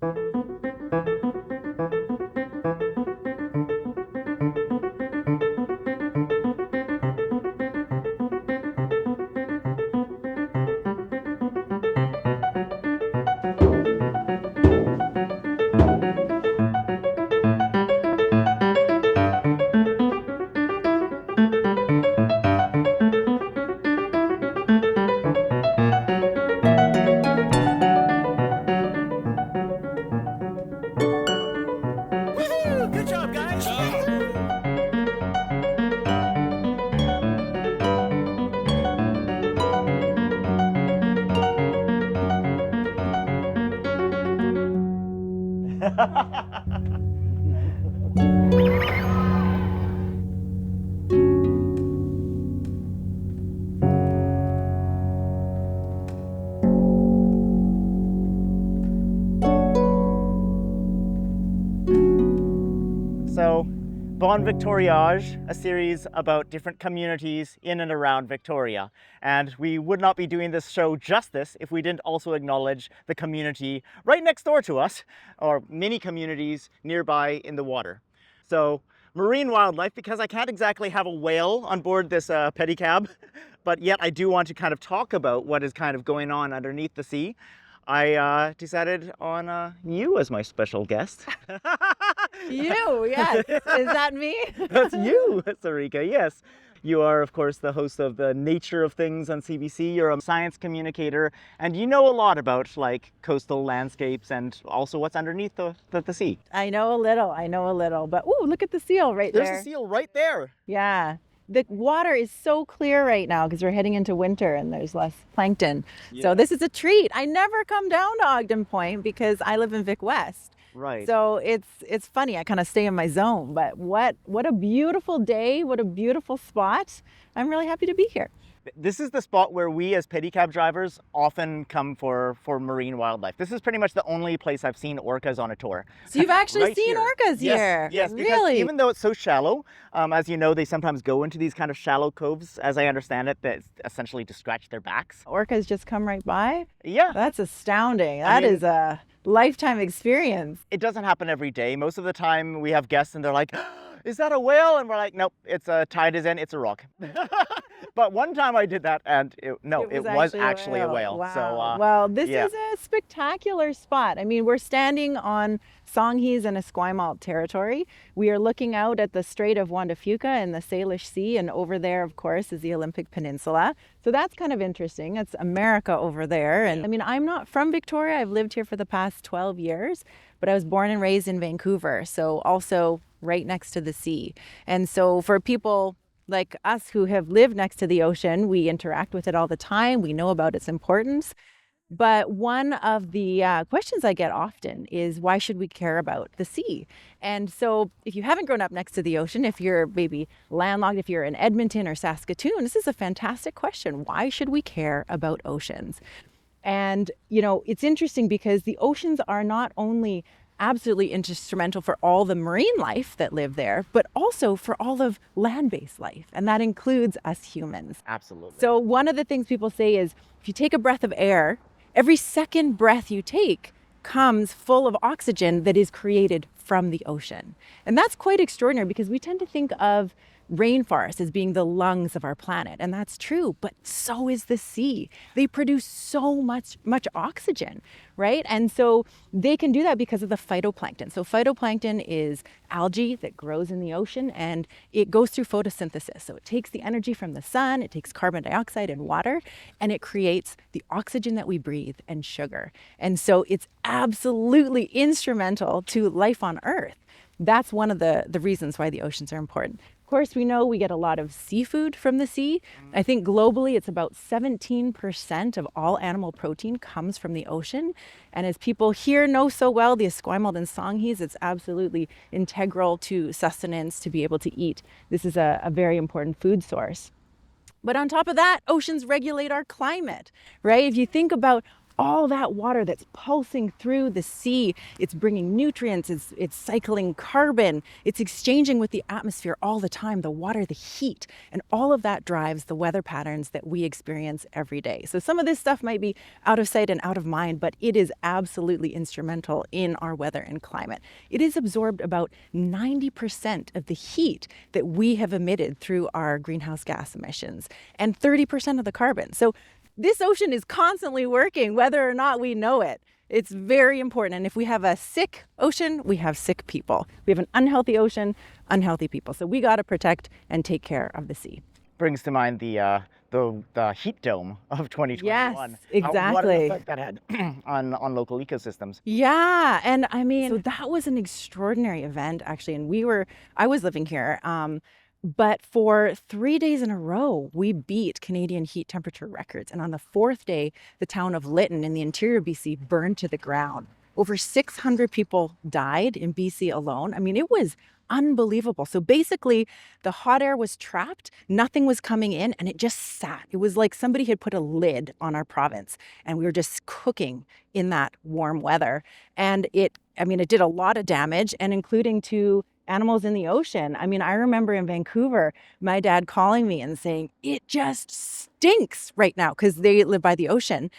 Good job, guys. So, BonVictoriage, a series about different communities in and around Victoria. And we would not be doing this show justice if we didn't also acknowledge the community right next door to us, or many communities nearby in the water. So, marine wildlife, because I can't exactly have a whale on board this pedicab, but yet I do want to kind of talk about what is kind of going on underneath the sea. I decided on you as my special guest. You, yes. Is that me? That's you, Sarika, yes. You are, of course, the host of The Nature of Things on CBC. You're a science communicator, and you know a lot about, like, coastal landscapes and also what's underneath the sea. I know a little. But, ooh, look at the seal right there. There's a seal right there. Yeah. The water is so clear right now because we're heading into winter and there's less plankton. Yeah. So this is a treat. I never come down to Ogden Point because I live in Vic West. Right. So it's funny. I kind of stay in my zone. But what a beautiful day. What a beautiful spot. I'm really happy to be here. This is the spot where we as pedicab drivers often come for marine wildlife. This is pretty much the only place I've seen orcas on a tour. So you've actually Right seen here. orcas here? Yes, because really? even though it's so shallow, as you know, they sometimes go into these kind of shallow coves, as I understand it, that's essentially to scratch their backs. Orcas just come right by? Yeah. That's astounding. I That mean- is a lifetime experience. It doesn't happen every day. Most of the time we have guests and they're like, is that a whale? And we're like, nope, it's a tide is in, it's a rock. But one time I did that and it was actually a whale. Wow. So, well, this yeah. is a spectacular spot. I mean, we're standing on Songhees and Esquimalt territory. We are looking out at the Strait of Juan de Fuca and the Salish Sea, and over there, of course, is the Olympic Peninsula. So that's kind of interesting. It's America over there. And I mean, I'm not from Victoria. I've lived here for the past 12 years, but I was born and raised in Vancouver, so also right next to the sea. And so for people like us who have lived next to the ocean, we interact with it all the time. We know about its importance. But one of the questions I get often is, why should we care about the sea? And so if you haven't grown up next to the ocean, if you're maybe landlocked, if you're in Edmonton or Saskatoon, this is a fantastic question. Why should we care about oceans? And, you know, it's interesting because the oceans are not only absolutely instrumental for all the marine life that live there, but also for all of land-based life. And that includes us humans. absolutely. So one of the things people say is, if you take a breath of air, every second breath you take comes full of oxygen that is created from the ocean. And that's quite extraordinary because we tend to think of rainforests as being the lungs of our planet, and that's true, but so is the sea. They produce so much oxygen, right? And so they can do that because of the phytoplankton. So phytoplankton is algae that grows in the ocean, and it goes through photosynthesis. So it takes the energy from the sun, it takes carbon dioxide and water, and it creates the oxygen that we breathe and sugar. And so it's absolutely instrumental to life on Earth. That's one of the reasons why the oceans are important. Of course, we know we get a lot of seafood from the sea. I think globally it's about 17% of all animal protein comes from the ocean. And as people here know so well, the Esquimalt and Songhees, it's absolutely integral to sustenance to be able to eat. This is a very important food source. But on top of that, oceans regulate our climate, right? If you think about all that water that's pulsing through the sea. It's bringing nutrients, it's cycling carbon, it's exchanging with the atmosphere all the time, the water, the heat, and all of that drives the weather patterns that we experience every day. So some of this stuff might be out of sight and out of mind, but it is absolutely instrumental in our weather and climate. It has absorbed about 90% of the heat that we have emitted through our greenhouse gas emissions and 30% of the carbon. So this ocean is constantly working, whether or not we know it. It's very important. And if we have a sick ocean, we have sick people. We have an unhealthy ocean, unhealthy people. So we got to protect and take care of the sea. Brings to mind the heat dome of 2021. Yes, exactly. What an effect that had on local ecosystems. Yeah, and I mean, so that was an extraordinary event, actually. And I was living here. But for 3 days in a row, we beat Canadian heat temperature records. And on the fourth day, the town of Lytton in the interior BC burned to the ground. Over 600 people died in BC alone. I mean, it was unbelievable. So basically, the hot air was trapped, nothing was coming in, and it just sat. It was like somebody had put a lid on our province, and we were just cooking in that warm weather. And it did a lot of damage, and including to animals in the ocean. I mean, I remember in Vancouver, my dad calling me and saying, it just stinks right now, because they live by the ocean.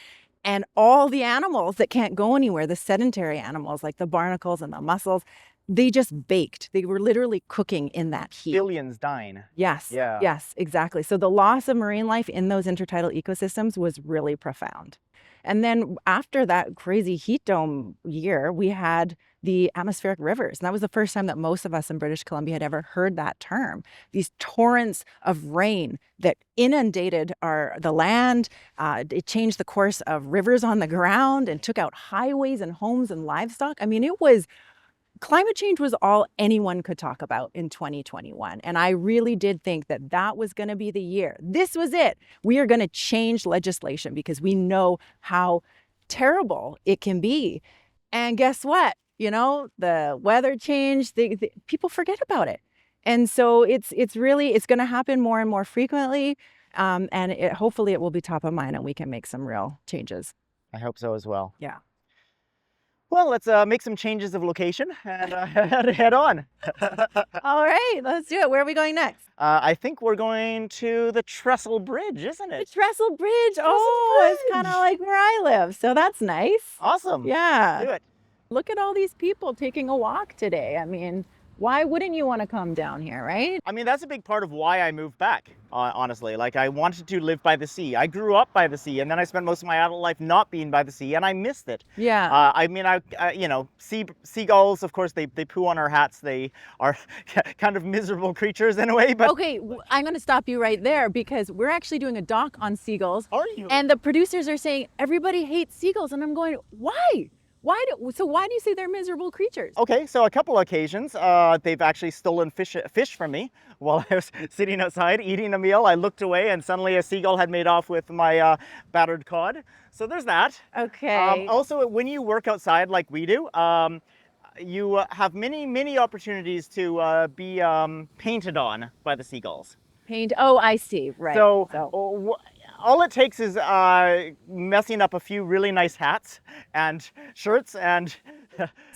And all the animals that can't go anywhere, the sedentary animals like the barnacles and the mussels, they just baked. They were literally cooking in that heat. Billions dying. Yes. Yeah. Yes, exactly. So the loss of marine life in those intertidal ecosystems was really profound. And then after that crazy heat dome year, we had the atmospheric rivers. And that was the first time that most of us in British Columbia had ever heard that term. These torrents of rain that inundated the land. It changed the course of rivers on the ground and took out highways and homes and livestock. I mean, climate change was all anyone could talk about in 2021. And I really did think that was going to be the year. This was it. We are going to change legislation because we know how terrible it can be. And guess what? The weather changed. People forget about it. And so it's going to happen more and more frequently. And hopefully it will be top of mind and we can make some real changes. I hope so as well. Yeah. Well, let's make some changes of location and head on. All right, let's do it. Where are we going next? I think we're going to the Trestle Bridge, isn't it? The Trestle Bridge. It's kind of like where I live. So that's nice. Awesome. Yeah. Do it. Look at all these people taking a walk today. I mean, why wouldn't you want to come down here, right? I mean, that's a big part of why I moved back, honestly. Like, I wanted to live by the sea. I grew up by the sea, and then I spent most of my adult life not being by the sea, and I missed it. Yeah. Seagulls, of course, they poo on our hats. They are kind of miserable creatures in a way, but... Okay, I'm going to stop you right there because we're actually doing a doc on seagulls. Are you? And the producers are saying, everybody hates seagulls, and I'm going, why? Why do you say they're miserable creatures? Okay, so a couple of occasions, they've actually stolen fish from me while I was sitting outside eating a meal. I looked away and suddenly a seagull had made off with my battered cod. So there's that. Okay. Also, when you work outside like we do, you have many opportunities to be painted on by the seagulls. Oh, I see. Right. So all it takes is messing up a few really nice hats and shirts and...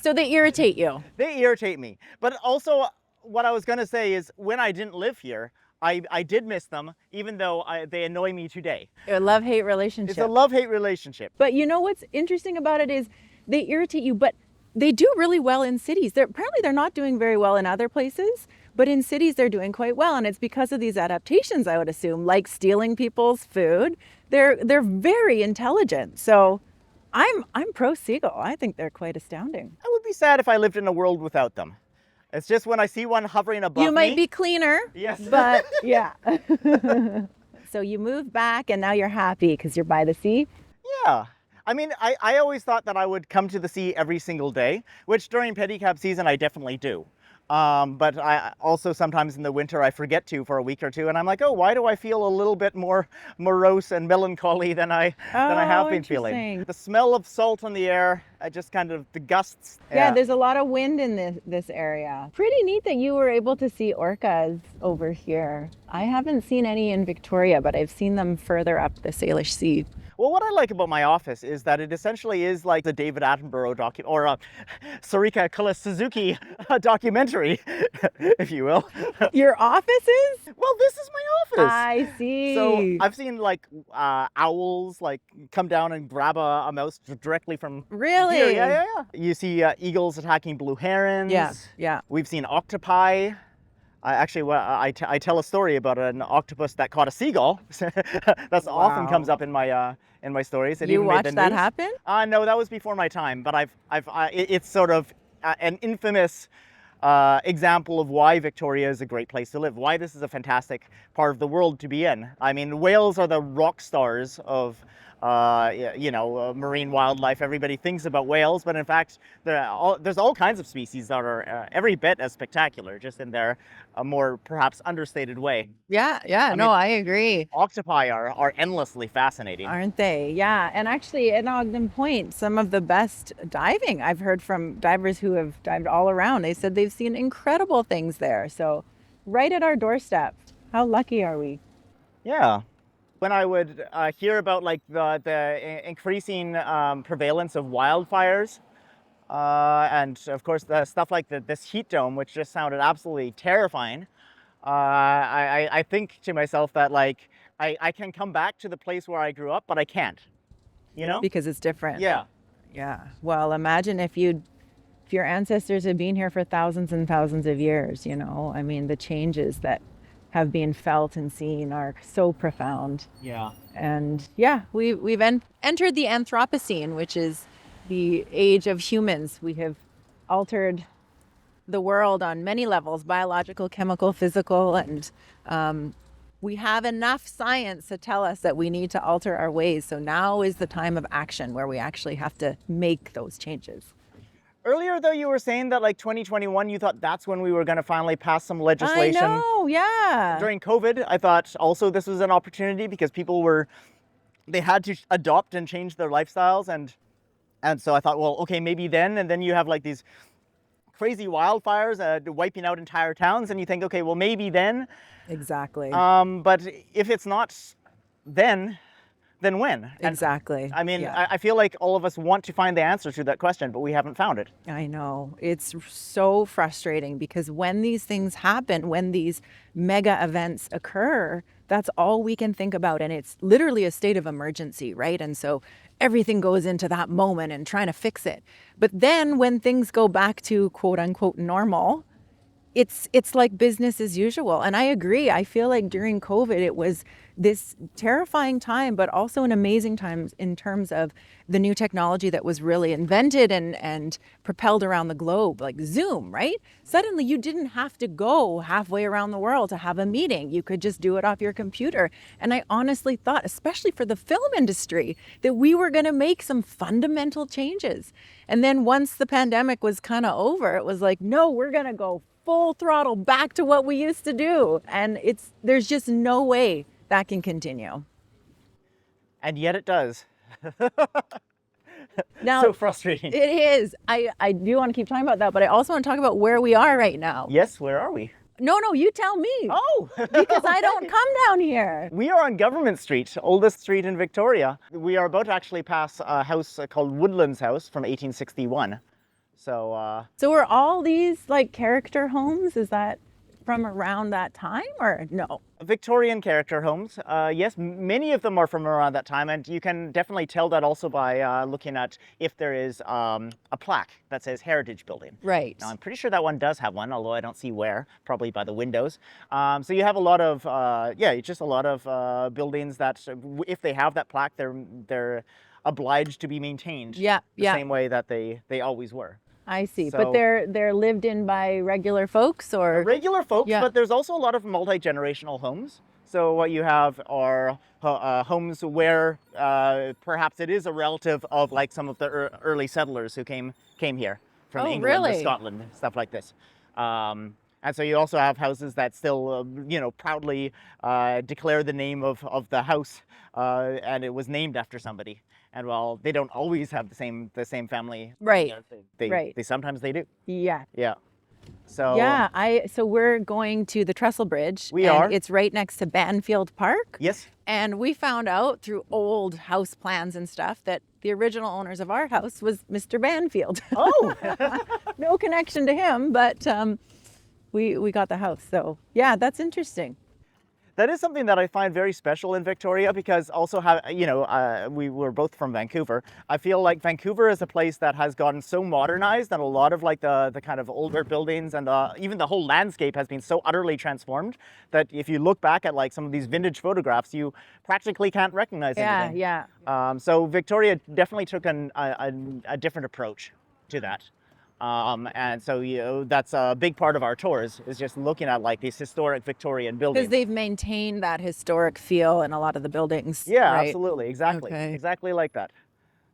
So they irritate you? They irritate me. But also, what I was going to say is when I didn't live here, I did miss them, even though they annoy me today. A love-hate relationship. It's a love-hate relationship. But you know what's interesting about it is they irritate you, but they do really well in cities. Apparently they're not doing very well in other places. But in cities, they're doing quite well. And it's because of these adaptations, I would assume, like stealing people's food. They're very intelligent. So I'm pro seagull. I think they're quite astounding. I would be sad if I lived in a world without them. It's just when I see one hovering above me. You might be cleaner. Yes. But yeah. So you moved back and now you're happy because you're by the sea? Yeah. I mean, I always thought that I would come to the sea every single day, which during Pedicab season, I definitely do. But I also sometimes in the winter I forget to for a week or two, and I'm like, oh, why do I feel a little bit more morose and melancholy than I have been feeling? The smell of salt on the air, just kind of the gusts. Yeah, there's a lot of wind in this area. Pretty neat that you were able to see orcas over here. I haven't seen any in Victoria, but I've seen them further up the Salish Sea. Well, what I like about my office is that it essentially is like the David Attenborough or a Sarika Cullis-Suzuki documentary, if you will. Your office is? Well, this is my office. I see. So I've seen like owls like come down and grab a mouse directly from Really? here. Yeah. You see eagles attacking blue herons. Yeah. We've seen octopi. I tell a story about an octopus that caught a seagull. That's often comes up in my stories. It You even made watched the that news. happen? No, that was before my time. But it's sort of an infamous example of why Victoria is a great place to live. Why this is a fantastic part of the world to be in. I mean, whales are the rock stars of marine wildlife. Everybody thinks about whales, but in fact, there's all kinds of species that are every bit as spectacular, just in their more perhaps understated way. Yeah. I agree. Octopi are endlessly fascinating. Aren't they? Yeah. And actually, at Ogden Point, some of the best diving I've heard from divers who have dived all around, they said they've seen incredible things there. So, right at our doorstep. How lucky are we? Yeah. When I would hear about like the increasing prevalence of wildfires, and of course the stuff like this heat dome, which just sounded absolutely terrifying, I think to myself that like I can come back to the place where I grew up, but I can't, you know? Because it's different. Yeah. Well, imagine if your ancestors had been here for thousands and thousands of years, you know? I mean, the changes that have been felt and seen are so profound. Yeah. And we've entered the Anthropocene, which is the age of humans. We have altered the world on many levels, biological, chemical, physical, and we have enough science to tell us that we need to alter our ways. So now is the time of action where we actually have to make those changes. Earlier, though, you were saying that like 2021, you thought that's when we were going to finally pass some legislation. I know, yeah. During COVID, I thought also this was an opportunity because they had to adopt and change their lifestyles. And so I thought, well, okay, maybe then. And then you have like these crazy wildfires wiping out entire towns. And you think, okay, well, maybe then. Exactly. But if it's not then when? Exactly. And, I mean, yeah. I feel like all of us want to find the answer to that question, but we haven't found it. I know. It's so frustrating because when these things happen, when these mega events occur, that's all we can think about. And it's literally a state of emergency, right? And so everything goes into that moment and trying to fix it. But then when things go back to quote unquote normal, it's like business as usual. And I agree. I feel like during COVID, it was this terrifying time, but also an amazing time in terms of the new technology that was really invented and propelled around the globe, like Zoom, right? Suddenly you didn't have to go halfway around the world to have a meeting. You could just do it off your computer. And I honestly thought, especially for the film industry, that we were going to make some fundamental changes. And then once the pandemic was kind of over, it was like, no, we're going to go full throttle back to what we used to do. And there's just no way that can continue. And yet it does. Now, so frustrating. It is. I do want to keep talking about that, but I also want to talk about where we are right now. Yes, where are we? No, you tell me. Oh! Because I don't come down here. We are on Government Street, oldest street in Victoria. We are about to actually pass a house called Woodlands House from 1861. So are all these like character homes? Is that from around that time or no? Victorian character homes. Yes, many of them are from around that time, and you can definitely tell that also by looking at if there is a plaque that says Heritage Building. Right. Now, I'm pretty sure that one does have one, although I don't see where, probably by the windows. So you have a lot of, just a lot of buildings that, if they have that plaque, they're obliged to be maintained. Yeah. The same way that they always were. I see. So, but they're lived in by regular folks or? Regular folks, but there's also a lot of multi-generational homes. So what you have are homes where perhaps it is a relative of like some of the early settlers who came here from England or Scotland, stuff like this. And so you also have houses that still, proudly declare the name of the house, and it was named after somebody. And while they don't always have the same family, right? They sometimes they do. Yeah. Yeah. So Yeah, so we're going to the Trestle Bridge. We and are. It's right next to Banfield Park. yes, And we found out through old house plans and stuff that the original owners of our house was Mr. Banfield. oh, No connection to him, but we got the house. So yeah, that's interesting. that is something that I find very special in Victoria, because also we were both from Vancouver. I feel like Vancouver is a place that has gotten so modernized, and a lot of like the kind of older buildings and even the whole landscape has been so utterly transformed that if you look back at like some of these vintage photographs, you practically can't recognize anything. Yeah. So Victoria definitely took a different approach to that. And so, that's a big part of our tours, is just looking at like these historic Victorian buildings. Because they've maintained that historic feel in a lot of the buildings. Yeah, right? absolutely. Exactly. Okay. Exactly like that.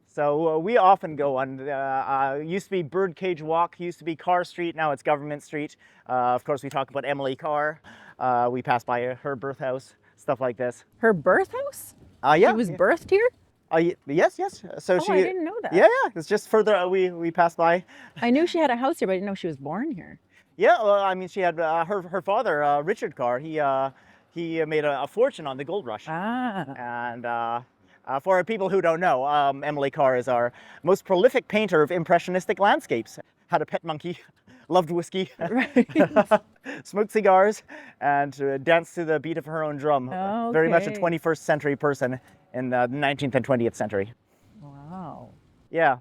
So we often go on, used to be Birdcage Walk, used to be Carr Street, now it's Government Street. Of course, we talk about Emily Carr. We pass by her birth house, stuff like this. Her birth house? Yeah. She was birthed here? Yes. So Oh, I didn't know that. Yeah. It's just further, we passed by. I knew she had a house here, but I didn't know she was born here. Yeah, well, I mean, she had her father, Richard Carr. He made a fortune on the gold rush. And for people who don't know, Emily Carr is our most prolific painter of impressionistic landscapes. Had a pet monkey, loved whiskey, Right. smoked cigars, and danced to the beat of her own drum. Oh, Very much a okay. 21st century person in the 19th and 20th century. Wow. Yeah,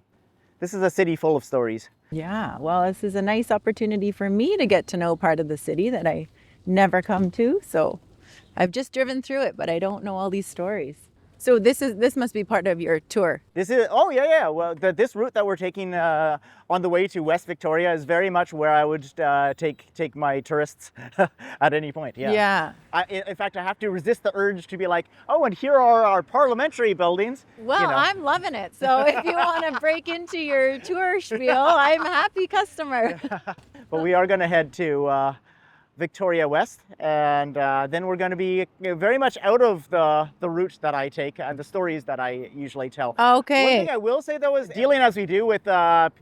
this is a city full of stories. Yeah, well, this is a nice opportunity for me to get to know part of the city that I never come to. So I've just driven through it, but I don't know all these stories. So this must be part of your tour. This is, yeah. Well, this route that we're taking on the way to West Victoria is very much where I would take my tourists at any point. Yeah. In fact, I have to resist the urge to be like, oh, and here are our parliamentary buildings. Well, I'm loving it. So if you want to break into your tour spiel, I'm a happy customer. But we are going to head to Victoria West, and then we're going to be very much out of the route that I take and the stories that I usually tell. Okay. One thing I will say though is, dealing as we do with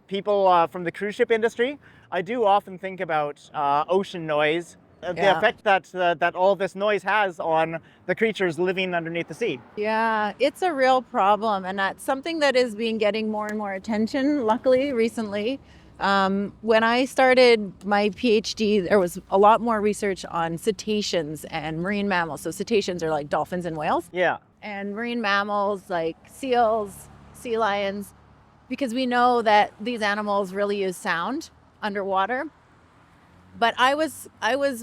people from the cruise ship industry, I do often think about ocean noise, the effect that all this noise has on the creatures living underneath the sea. Yeah, it's a real problem, and that's something that is being getting more and more attention, luckily, recently. When I started my PhD, there was a lot more research on cetaceans and marine mammals. So cetaceans are like dolphins and whales. Yeah. And marine mammals like seals, sea lions, because we know that these animals really use sound underwater. But I was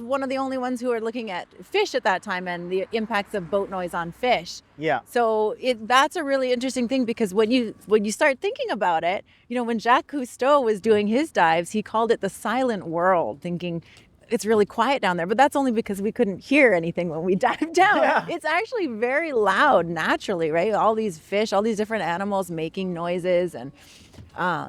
one of the only ones who were looking at fish at that time and the impacts of boat noise on fish. Yeah. So that's a really interesting thing, because when you start thinking about it, when Jacques Cousteau was doing his dives, he called it the silent world, thinking it's really quiet down there. But that's only because we couldn't hear anything when we dived down. Yeah. It's actually very loud naturally, right? All these fish, all these different animals making noises, and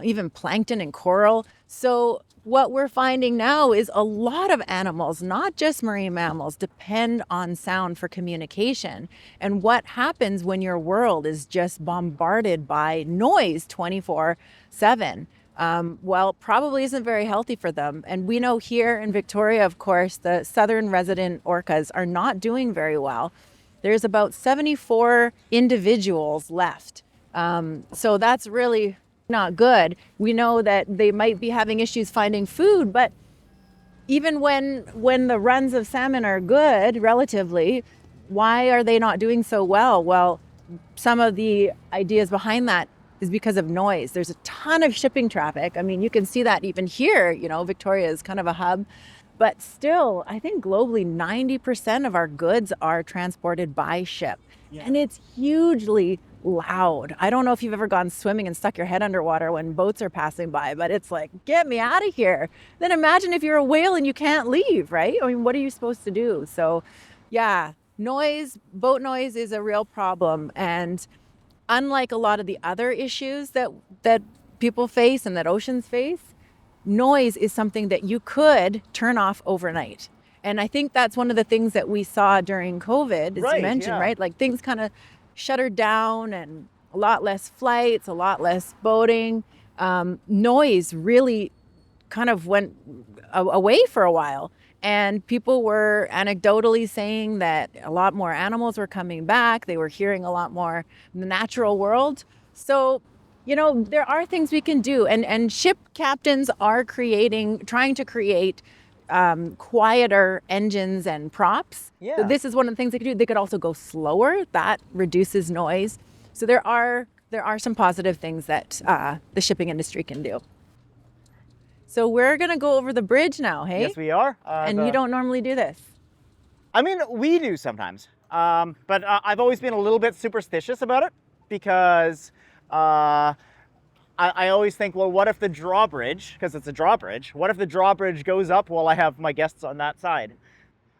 even plankton and coral. So what we're finding now is a lot of animals, not just marine mammals, depend on sound for communication. And what happens when your world is just bombarded by noise 24/7? Well, probably isn't very healthy for them. And we know here in Victoria, of course, the southern resident orcas are not doing very well. There's about 74 individuals left. So that's really not good. We know that they might be having issues finding food, but even when the runs of salmon are good relatively, why are they not doing so well? Well, some of the ideas behind that is because of noise. There's a ton of shipping traffic. I mean, you can see that even here, Victoria is kind of a hub, but still, I think globally 90% of our goods are transported by ship. Yeah. And it's hugely loud. I don't know if you've ever gone swimming and stuck your head underwater when boats are passing by, but it's like, get me out of here. Then imagine if you're a whale and you can't leave, right? I mean, what are you supposed to do? So yeah, boat noise is a real problem. And unlike a lot of the other issues that people face and that oceans face, noise is something that you could turn off overnight. And I think that's one of the things that we saw during COVID, as you mentioned, right? Like things kind of shuttered down, and a lot less flights, a lot less boating. Noise really kind of went away for a while. And people were anecdotally saying that a lot more animals were coming back. They were hearing a lot more in the natural world. So, there are things we can do. And ship captains are trying to create quieter engines and props. Yeah. So this is one of the things they could do. They could also go slower. That reduces noise. So there are some positive things that the shipping industry can do. So we're going to go over the bridge now, hey? Yes, we are. And you don't normally do this. I mean, we do sometimes. But I've always been a little bit superstitious about it because I always think, well, what if the drawbridge, because it's a drawbridge, what if the drawbridge goes up while I have my guests on that side?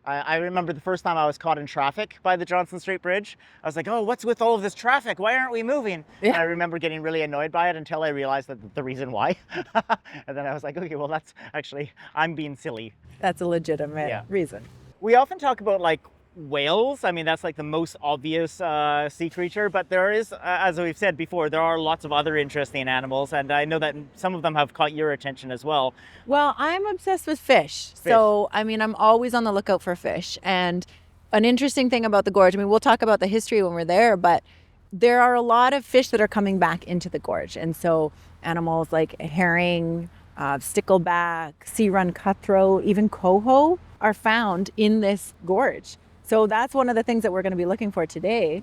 I remember the first time I was caught in traffic by the Johnson Street Bridge. I was like, oh, what's with all of this traffic? Why aren't we moving? Yeah. And I remember getting really annoyed by it until I realized that the reason why. And then I was like, okay, well, that's actually, I'm being silly. That's a legitimate reason. We often talk about like whales. I mean, that's like the most obvious sea creature, but there is, as we've said before, there are lots of other interesting animals, and I know that some of them have caught your attention as well. Well, I'm obsessed with fish. So, I mean, I'm always on the lookout for fish. And an interesting thing about the gorge, I mean, we'll talk about the history when we're there, but there are a lot of fish that are coming back into the gorge. And so animals like herring, stickleback, sea run cutthroat, even coho are found in this gorge. So that's one of the things that we're going to be looking for today.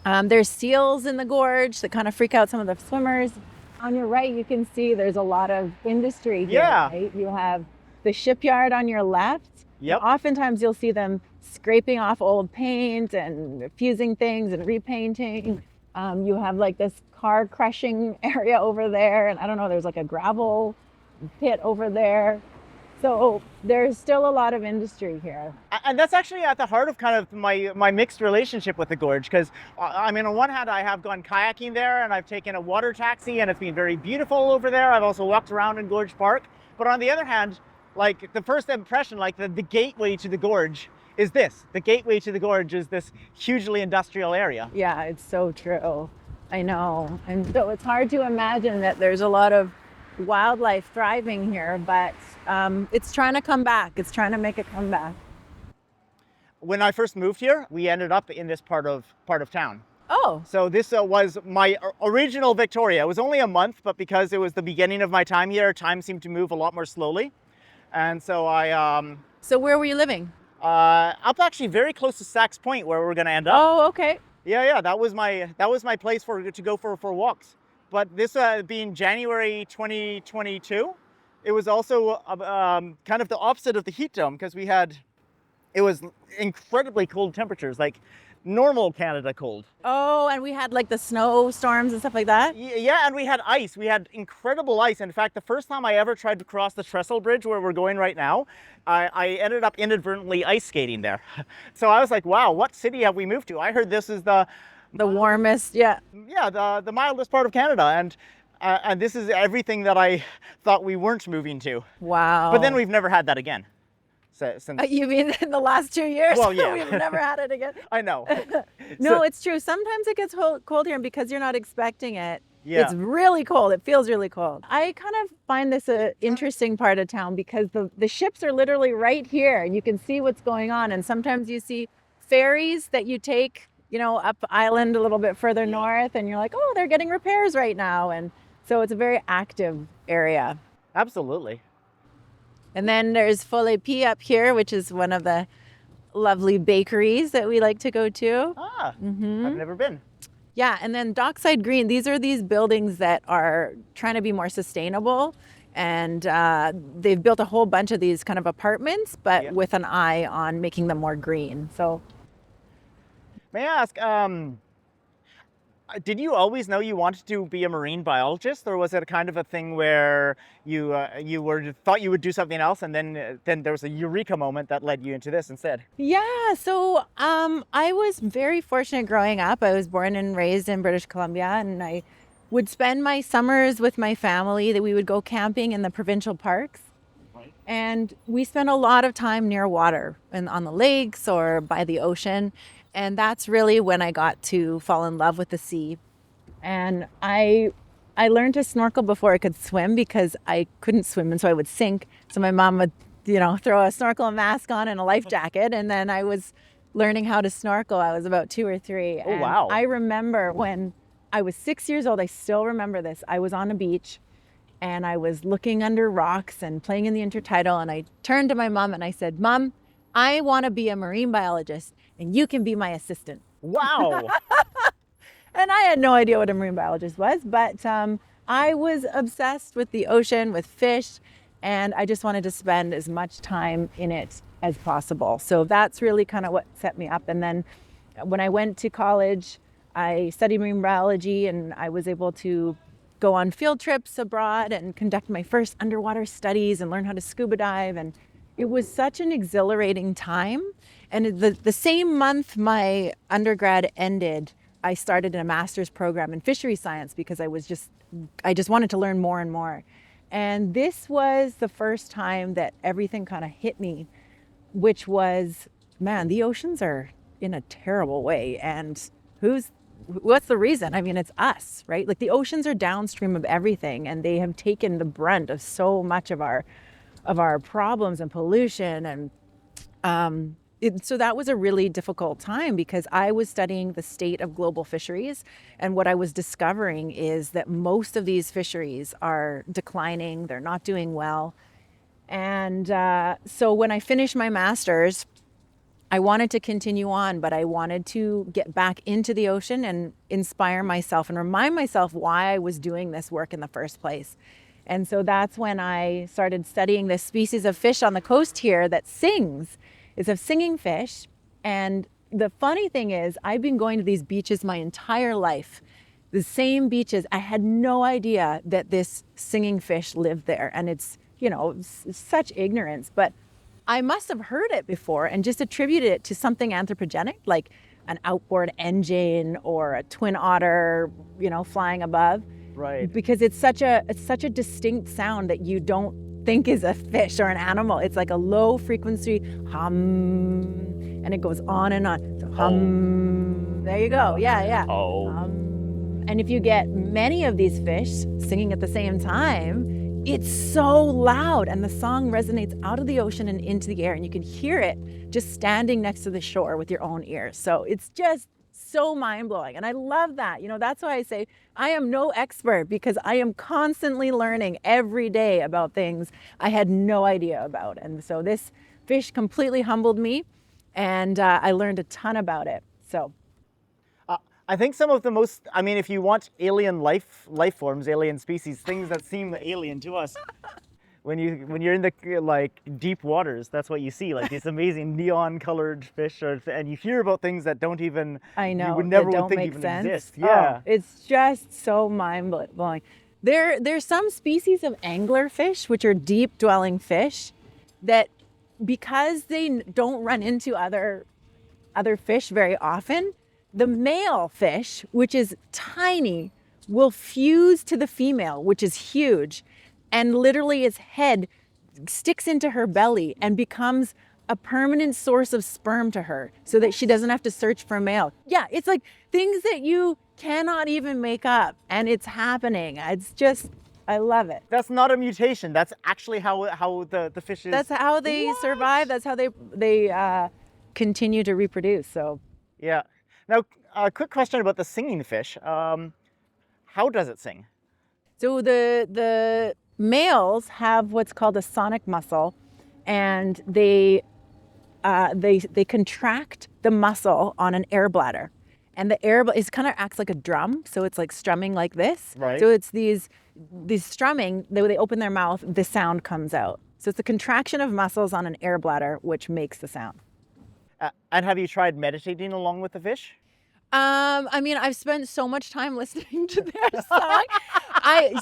There's seals in the gorge that kind of freak out some of the swimmers. On your right, you can see there's a lot of industry here. Yeah. Right? You have the shipyard on your left. Yep. Oftentimes you'll see them scraping off old paint and fusing things and repainting. You have like this car crushing area over there. And I don't know, there's like a gravel pit over there. So there's still a lot of industry here. And that's actually at the heart of kind of my mixed relationship with the gorge, because I mean, on one hand, I have gone kayaking there and I've taken a water taxi and it's been very beautiful over there. I've also walked around in Gorge Park. But on the other hand, like the first impression, like the gateway to the gorge is this. The gateway to the gorge is this hugely industrial area. Yeah, it's so true. I know. And so it's hard to imagine that there's a lot of wildlife thriving here, but it's trying to come back. It's trying to make a comeback. When I first moved here, we ended up in this part of town. Oh. So this was my original Victoria. It was only a month, but because it was the beginning of my time here, time seemed to move a lot more slowly. And so So where were you living? Up actually very close to Sachs Point, where we're going to end up. Oh, okay. Yeah. That was my place to go for walks. But this being January 2022, it was also kind of the opposite of the heat dome, because it was incredibly cold temperatures, like normal Canada cold. Oh, and we had like the snowstorms and stuff like that? Yeah, and we had ice. We had incredible ice. In fact, the first time I ever tried to cross the Trestle Bridge where we're going right now, I ended up inadvertently ice skating there. So I was like, wow, what city have we moved to? I heard this is the warmest, yeah. Yeah, the mildest part of Canada, and this is everything that I thought we weren't moving to. Wow. But then we've never had that again. Since you mean in the last 2 years? Well, yeah. We've never had it again. I know. No, it's true. Sometimes it gets cold here, and because you're not expecting it, Yeah. it's really cold. It feels really cold. I kind of find this an interesting part of town because the ships are literally right here. You can see what's going on, and sometimes you see ferries that you take, up island a little bit further north, and you're like, oh, they're getting repairs right now. And so it's a very active area. Absolutely. And then there's Folle P up here, which is one of the lovely bakeries that we like to go to. I've never been. Yeah, and then Dockside Green, these are these buildings that are trying to be more sustainable. And they've built a whole bunch of these kind of apartments, but with an eye on making them more green. So, may I ask, did you always know you wanted to be a marine biologist, or was it a kind of a thing where you thought you would do something else, and then there was a eureka moment that led you into this instead? Yeah, so I was very fortunate growing up. I was born and raised in British Columbia, and I would spend my summers with my family. That we would go camping in the provincial parks. Right. And we spent a lot of time near water and on the lakes or by the ocean. And that's really when I got to fall in love with the sea. And I I learned to snorkel before I could swim because I couldn't swim, and so I would sink. So my mom would, throw a snorkel mask on and a life jacket, and then I was learning how to snorkel. I was about 2 or 3. Oh, and wow. I remember when I was 6 years old, I still remember this. I was on a beach and I was looking under rocks and playing in the intertidal, and I turned to my mom and I said, "Mom, I want to be a marine biologist and you can be my assistant." Wow. And I had no idea what a marine biologist was, but I was obsessed with the ocean, with fish, and I just wanted to spend as much time in it as possible. So that's really kind of what set me up. And then when I went to college, I studied marine biology, and I was able to go on field trips abroad and conduct my first underwater studies and learn how to scuba dive. And it was such an exhilarating time. And the same month my undergrad ended, I started a master's program in fishery science because I just wanted to learn more and more. And this was the first time that everything kind of hit me, which was, man, the oceans are in a terrible way. And what's the reason? I mean, it's us, right? Like, the oceans are downstream of everything, and they have taken the brunt of so much of our problems and pollution. And so that was a really difficult time because I was studying the state of global fisheries. And what I was discovering is that most of these fisheries are declining. They're not doing well. And so when I finished my master's, I wanted to continue on, but I wanted to get back into the ocean and inspire myself and remind myself why I was doing this work in the first place. And so that's when I started studying this species of fish on the coast here that sings. It's a singing fish. And the funny thing is, I've been going to these beaches my entire life, the same beaches. I had no idea that this singing fish lived there. And it's, such ignorance, but I must have heard it before and just attributed it to something anthropogenic, like an outboard engine or a twin otter, flying above. Right. Because it's such a distinct sound that you don't think is a fish or an animal. It's like a low frequency hum, and it goes on and on. So hum. There you go. Yeah. Oh. And if you get many of these fish singing at the same time, it's so loud, and the song resonates out of the ocean and into the air, and you can hear it just standing next to the shore with your own ears. So it's just so mind-blowing, and I love that. That's why I say I am no expert, because I am constantly learning every day about things I had no idea about. And so this fish completely humbled me, and I learned a ton about it. So I think some of the most, if you want alien life forms, alien species, things that seem alien to us, when you're in the deep waters, that's what you see, like these amazing neon colored fish, and you hear about things that don't even, you would never think even exist. Yeah. Oh, it's just so mind-blowing. There's some species of anglerfish, which are deep dwelling fish, that because they don't run into other fish very often, the male fish, which is tiny, will fuse to the female, which is huge, and literally its head sticks into her belly and becomes a permanent source of sperm to her so that she doesn't have to search for a male. Yeah, it's like things that you cannot even make up, and it's happening. It's just, I love it. That's not a mutation. That's actually how the fish is. That's how they survive. That's how they continue to reproduce. So yeah. Now, a quick question about the singing fish. How does it sing? So the males have what's called a sonic muscle, and they contract the muscle on an air bladder, and the air it kind of acts like a drum, so it's like strumming like this. Right. So it's these strumming. They open their mouth, the sound comes out. So it's the contraction of muscles on an air bladder which makes the sound. And have you tried meditating along with the fish? I've spent so much time listening to their song.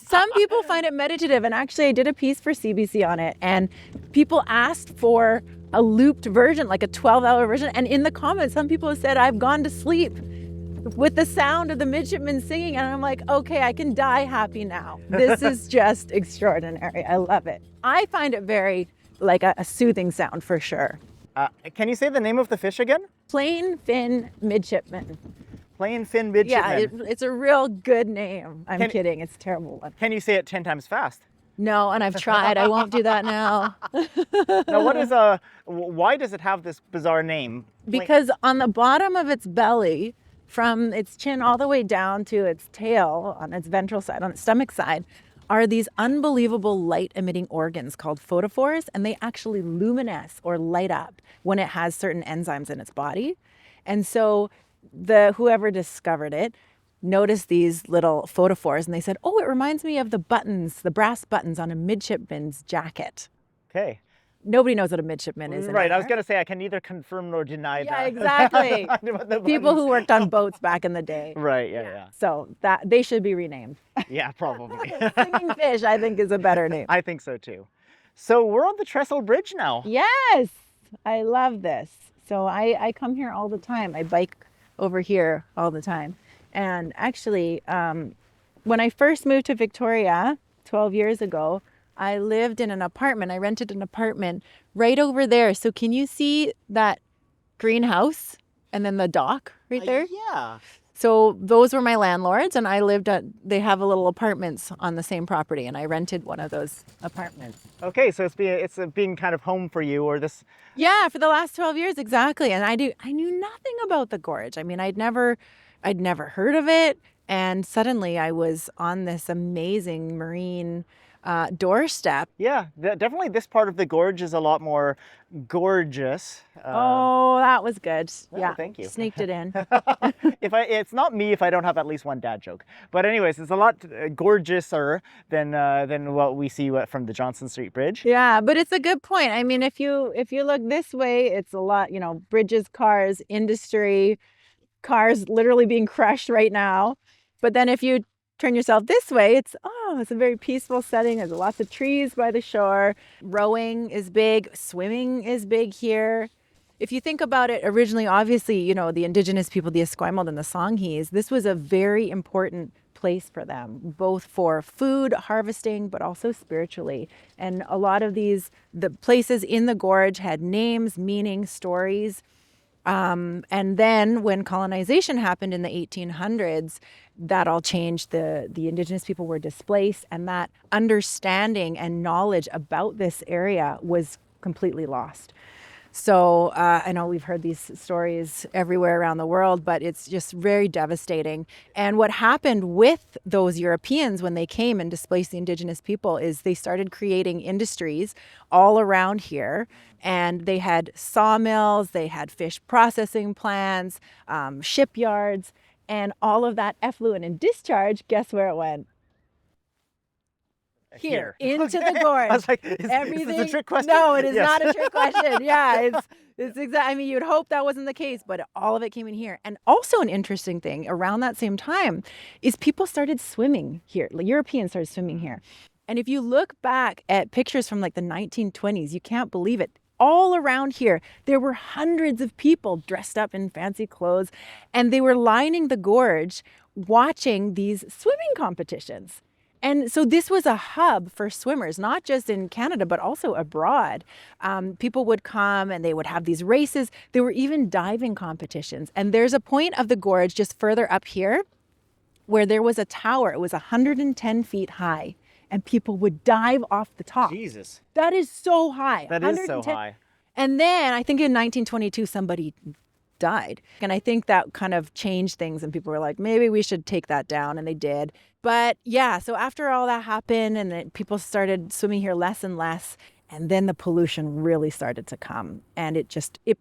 Some people find it meditative, and actually I did a piece for CBC on it, and people asked for a looped version, like a 12-hour version. And in the comments, some people have said, I've gone to sleep with the sound of the midshipmen singing. And I'm like, okay, I can die happy now. This is just extraordinary. I love it. I find it very like a soothing sound for sure. Can you say the name of the fish again? Plain fin midshipman. Plain fin Yeah, midshipman. it's a real good name. I'm Can- kidding. It's a terrible one. Can you say it 10 times fast? No, and I've tried. I won't do that now. Now, why does it have this bizarre name? Because on the bottom of its belly, from its chin all the way down to its tail, on its ventral side, on its stomach side, are these unbelievable light-emitting organs called photophores, and they actually luminesce or light up when it has certain enzymes in its body. And so whoever discovered it noticed these little photophores, and they said, oh, it reminds me of the buttons, the brass buttons on a midshipman's jacket. Okay. Nobody knows what a midshipman is. Right, I was going to say I can neither confirm nor deny that. Yeah, exactly. People who worked on boats back in the day. Right, yeah. So that they should be renamed. Yeah, probably. Singing Fish, I think, is a better name. I think so too. So we're on the Trestle Bridge now. Yes, I love this. So I come here all the time. I bike over here all the time. And actually, when I first moved to Victoria 12 years ago, I lived in an apartment. I rented an apartment right over there. So can you see that greenhouse and then the dock right there? Yeah. So those were my landlords, and they have a little apartments on the same property, and I rented one of those apartments. Okay, so it's being kind of home for you, or this. Yeah, for the last 12 years, exactly. And I knew nothing about the gorge. I mean, I'd never heard of it, and suddenly I was on this amazing marine doorstep. Yeah, definitely this part of the gorge is a lot more gorgeous. Oh, that was good. Well, yeah, thank you. Sneaked it in. It's not me if I don't have at least one dad joke. But anyways, it's a lot gorgeouser than what we see from the Johnson Street Bridge. Yeah, but it's a good point. I mean, if you look this way, it's a lot, bridges, cars, industry, cars literally being crushed right now. But then if you turn yourself this way, it's a very peaceful setting. There's lots of trees by the shore. Rowing is big. Swimming is big here. If you think about it, originally, obviously, the indigenous people, the Esquimalt and the Songhees, this was a very important place for them, both for food, harvesting, but also spiritually. And a lot of the places in the gorge had names, meaning, stories. And then when colonization happened in the 1800s, that all changed. The indigenous people were displaced, and that understanding and knowledge about this area was completely lost. So I know we've heard these stories everywhere around the world, but it's just very devastating. And what happened with those Europeans when they came and displaced the indigenous people is they started creating industries all around here. And they had sawmills, they had fish processing plants, shipyards, and all of that effluent and discharge, guess where it went? Here into the gorge. I was like, is this a trick question? No, it is Yes. not a trick question. Yeah, it's exactly. I mean, you'd hope that wasn't the case, but all of it came in here. And also an interesting thing around that same time is people started swimming here. Europeans started swimming here. And if you look back at pictures from like the 1920s, you can't believe it. All around here, there were hundreds of people dressed up in fancy clothes, and they were lining the gorge watching these swimming competitions. And so this was a hub for swimmers, not just in Canada, but also abroad. People would come and they would have these races. There were even diving competitions. And there's a point of the gorge just further up here where there was a tower. It was 110 feet high, and people would dive off the top. Jesus. That is so high. That is so high. And then I think in 1922, somebody died. And I think that kind of changed things, and people were like, maybe we should take that down, and they did. But yeah, so after all that happened and then people started swimming here less and less, and then the pollution really started to come, and it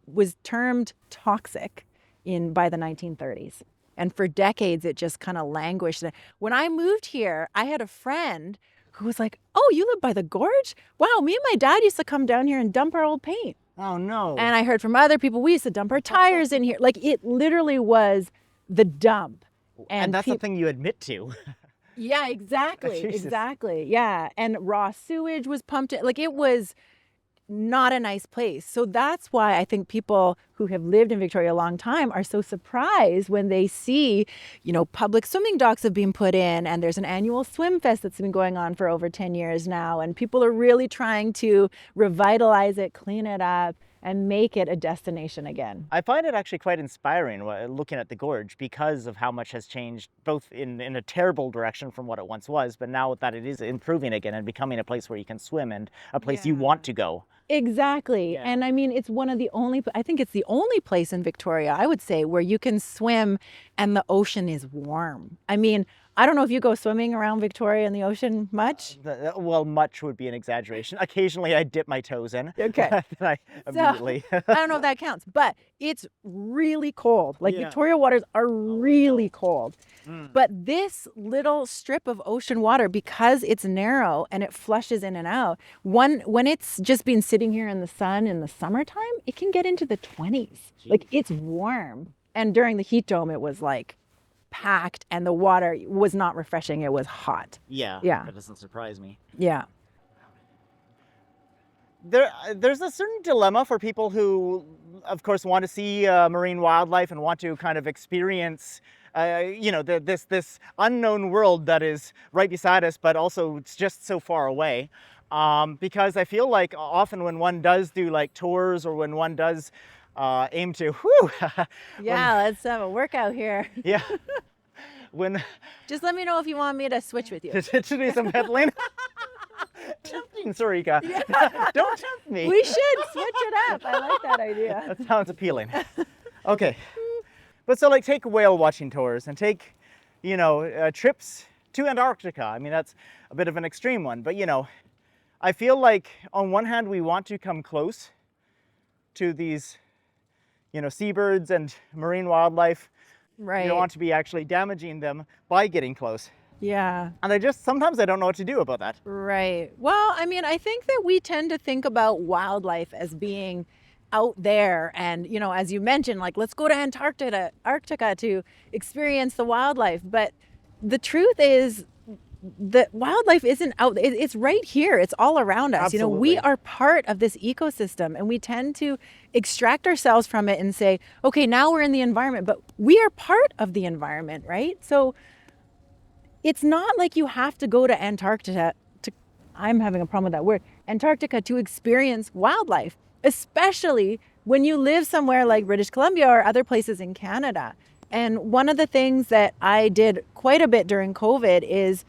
was termed toxic by the 1930s. And for decades, it just kind of languished. When I moved here, I had a friend who was like, oh, you live by the gorge? Wow, me and my dad used to come down here and dump our old paint. Oh, no. And I heard from other people, we used to dump our tires in here. Like, it literally was the dump. And that's the thing you admit to. Yeah, exactly. Jesus. Exactly. Yeah. And raw sewage was pumped in. Like, it was not a nice place. So that's why I think people who have lived in Victoria a long time are so surprised when they see, public swimming docks have been put in, and there's an annual swim fest that's been going on for over 10 years now. And people are really trying to revitalize it, clean it up. and make it a destination again. I find it actually quite inspiring looking at the gorge because of how much has changed, both in a terrible direction from what it once was, but now that it is improving again and becoming a place where you can swim and a place you want to go. Exactly. Yeah. And I mean, it's one of the only, I think it's the only place in Victoria, I would say, where you can swim and the ocean is warm. I mean, I don't know if you go swimming around Victoria in the ocean much. Well, much would be an exaggeration. Occasionally I dip my toes in. Okay. Then I immediately. I don't know if that counts, but it's really cold. Like Yeah. Victoria waters are really cold. But this little strip of ocean water, because it's narrow and it flushes in and out, when it's just been sitting here in the sun in the summertime, it can get into the 20s. Like it's warm. And during the heat dome, it was like packed and the water was not refreshing. It was hot. Yeah. Yeah. That doesn't surprise me. Yeah. There's a certain dilemma for people who, of course, want to see marine wildlife and want to kind of experience, this unknown world that is right beside us, but also it's just so far away. Because I feel like often when one does do like tours or when one does aim to, Yeah, let's have a workout here. yeah, when Just let me know if you want me to switch with you. to do some pedaling. Tempting, Sarika. Don't tempt me. We should switch it up. I like that idea. That sounds appealing. Okay. But so like take whale watching tours and take, trips to Antarctica. I mean, that's a bit of an extreme one, but I feel like on one hand, we want to come close to these, seabirds and marine wildlife. Right. You don't want to be actually damaging them by getting close. Yeah. And sometimes I don't know what to do about that. Right. Well, I mean, I think that we tend to think about wildlife as being out there. And, as you mentioned, like, let's go to Antarctica to experience the wildlife. But the truth is that wildlife isn't out. It's right here. It's all around us. Absolutely. We are part of this ecosystem and we tend to extract ourselves from it and say, okay, now we're in the environment, but we are part of the environment, right? So it's not like you have to go to Antarctica I'm having a problem with that word, Antarctica, to experience wildlife, especially when you live somewhere like British Columbia or other places in Canada. And one of the things that I did quite a bit during COVID is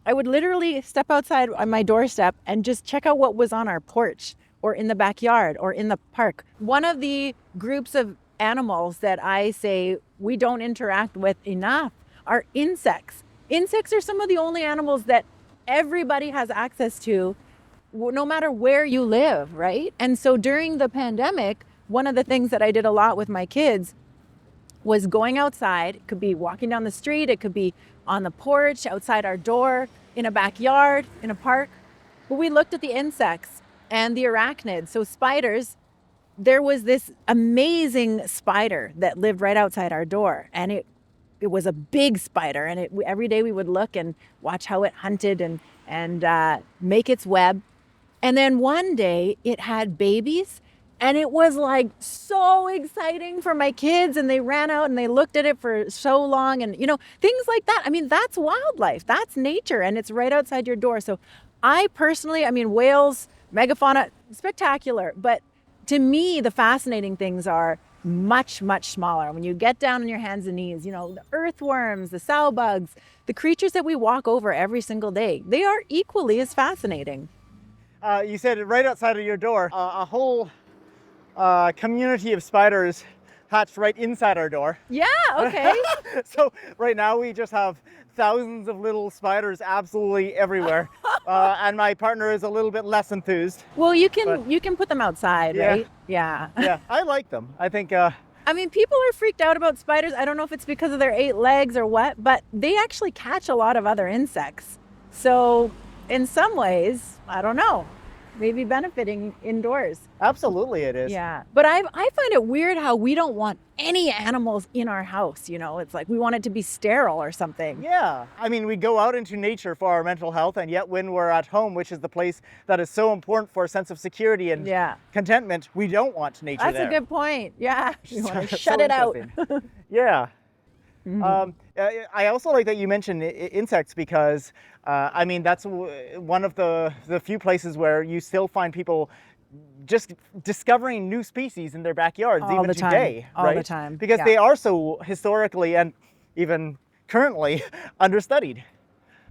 I would literally step outside on my doorstep and just check out what was on our porch or in the backyard or in the park. One of the groups of animals that I say we don't interact with enough are insects. Insects are some of the only animals that everybody has access to, no matter where you live, right? And so during the pandemic, one of the things that I did a lot with my kids was going outside. It could be walking down the street, it could be on the porch, outside our door, in a backyard, in a park. But we looked at the insects and the arachnids, so spiders. There was this amazing spider that lived right outside our door, and it was a big spider, and every day we would look and watch how it hunted and make its web. And then one day it had babies, and it was like so exciting for my kids, and they ran out and they looked at it for so long, and things like that. I mean, that's wildlife, that's nature, and it's right outside your door. So I personally, whales, megafauna, spectacular, but to me the fascinating things are much, much smaller. When you get down on your hands and knees, the earthworms, the sow bugs, the creatures that we walk over every single day, they are equally as fascinating. You said right outside of your door, a whole community of spiders hatched right inside our door. Yeah, okay. So right now we just have thousands of little spiders absolutely everywhere. And my partner is a little bit less enthused. Well, you can put them outside, Yeah. right? Yeah. Yeah, I like them. I think People are freaked out about spiders. I don't know if it's because of their 8 legs or what, but they actually catch a lot of other insects. So in some ways, I don't know, maybe benefiting indoors. absolutely it is. Yeah. But I find it weird how we don't want any animals in our house. It's like we want it to be sterile or something. Yeah, we go out into nature for our mental health, and yet when we're at home, which is the place that is so important for a sense of security and contentment, we don't want nature That's there. a good point. Yeah. You want to So shut it out. interesting. Yeah. I also like that you mentioned insects because, that's one of the few places where you still find people just discovering new species in their backyards All even the time. today, All right? the time. Because Yeah. they are so historically and even currently understudied.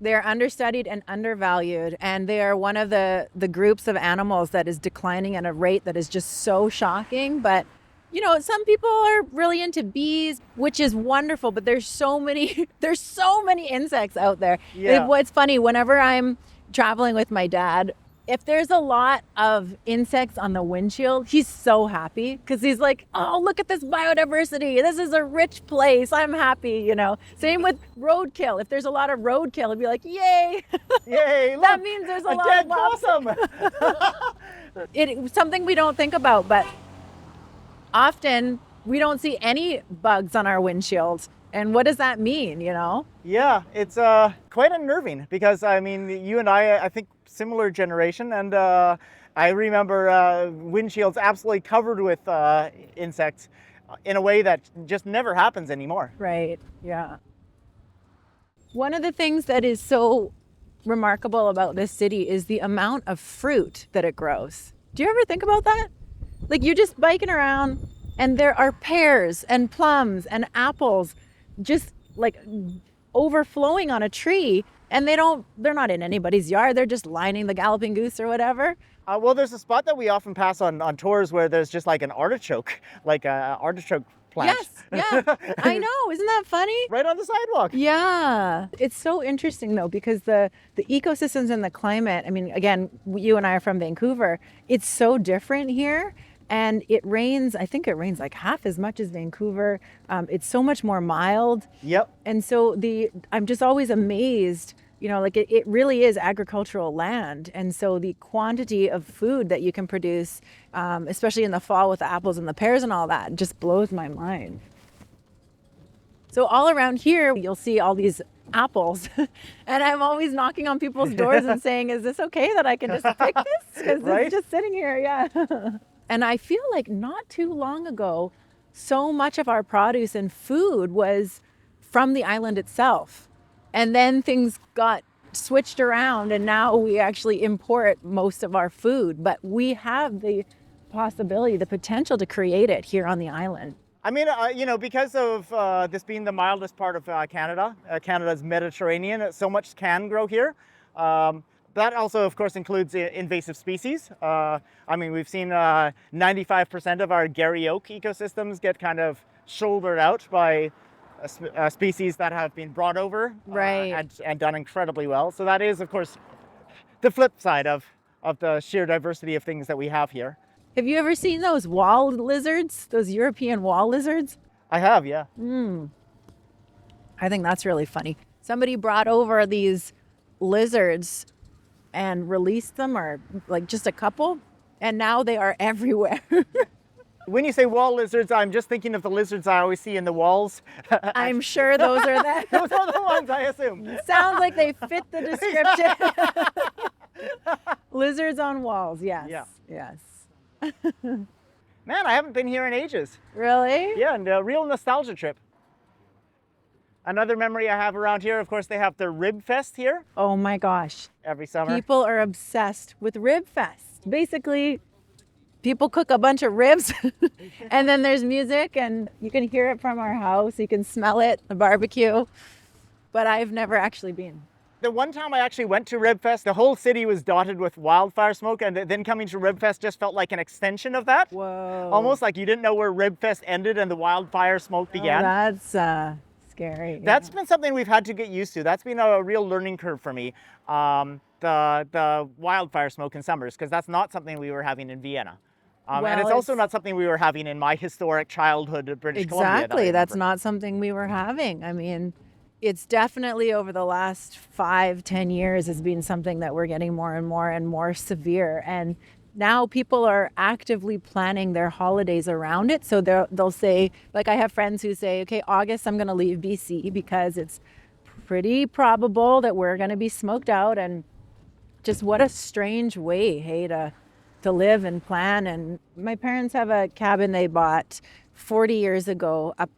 They're understudied and undervalued, and they are one of the groups of animals that is declining at a rate that is just so shocking. But some people are really into bees, which is wonderful, but there's so many insects out there. Yeah. What's funny, whenever I'm traveling with my dad, if there's a lot of insects on the windshield, he's so happy because he's like, oh, look at this biodiversity. This is a rich place. I'm happy, Same with roadkill. If there's a lot of roadkill, he'd be like, yay. Yay, look, That means there's a lot dead of possum. possum. It's something we don't think about, but often we don't see any bugs on our windshield. And what does that mean, Yeah, it's quite unnerving because, I mean, you and I think, similar generation, and I remember windshields absolutely covered with insects in a way that just never happens anymore. Right, yeah. One of the things that is so remarkable about this city is the amount of fruit that it grows. Do you ever think about that? Like, you're just biking around and there are pears and plums and apples just like overflowing on a tree, and they're not in anybody's yard. They're just lining the galloping goose or whatever. Well, there's a spot that we often pass on tours where there's just like an artichoke, like a artichoke plant. Yes, yeah, I know. Isn't that funny? Right on the sidewalk. Yeah, it's so interesting though, because the ecosystems and the climate, I mean, again, you and I are from Vancouver. It's so different here. And I think it rains like half as much as Vancouver. It's so much more mild. Yep. And so I'm just always amazed, like it really is agricultural land. And so the quantity of food that you can produce, especially in the fall with the apples and the pears and all that, just blows my mind. So all around here, you'll see all these apples. And I'm always knocking on people's doors and saying, is this okay that I can just pick this? Because Right? it's just sitting here, yeah. And I feel like not too long ago, so much of our produce and food was from the island itself. And then things got switched around, and now we actually import most of our food. But we have the possibility, the potential to create it here on the island. I mean, because of this being the mildest part of Canada, Canada's Mediterranean, so much can grow here. That also, of course, includes invasive species. I mean, we've seen 95% of our Garry Oak ecosystems get kind of shouldered out by species that have been brought over, Right. And done incredibly well. So that is, of course, the flip side of the sheer diversity of things that we have here. Have you ever seen those wall lizards, those European wall lizards? I have, yeah. I think that's really funny. Somebody brought over these lizards and released them, or like just a couple, and now they are everywhere. When you say wall lizards, I'm just thinking of the lizards I always see in the walls. I'm sure those are them. Those are the ones, I assume. Sounds like they fit the description. Lizards on walls, yes. Yeah. Yes. Man, I haven't been here in ages. Really? Yeah, and a real nostalgia trip. Another memory I have around here, of course, they have the Rib Fest here Oh my gosh. every summer. People are obsessed with Rib Fest. Basically, people cook a bunch of ribs and then there's music, and you can hear it from our house. You can smell it, the barbecue. But I've never actually been. The one time I actually went to Rib Fest, the whole city was dotted with wildfire smoke, and then coming to Rib Fest just felt like an extension of that. Whoa. Almost like you didn't know where Rib Fest ended and the wildfire smoke began. That's scary. That's been something we've had to get used to. That's been a real learning curve for me. The wildfire smoke in summers, because that's not something we were having in Vienna. And Well, it's also it's- not something we were having in my historic childhood of British Columbia. that I Exactly. That's remember. not something we were having. I mean, it's definitely over the last 5-10 years has been something that we're getting more and more severe. And now people are actively planning their holidays around it. So they'll say, like, I have friends who say, okay, August, I'm going to leave BC because it's pretty probable that we're going to be smoked out. And just what a strange way, hey, to live and plan. And my parents have a cabin they bought 40 years ago up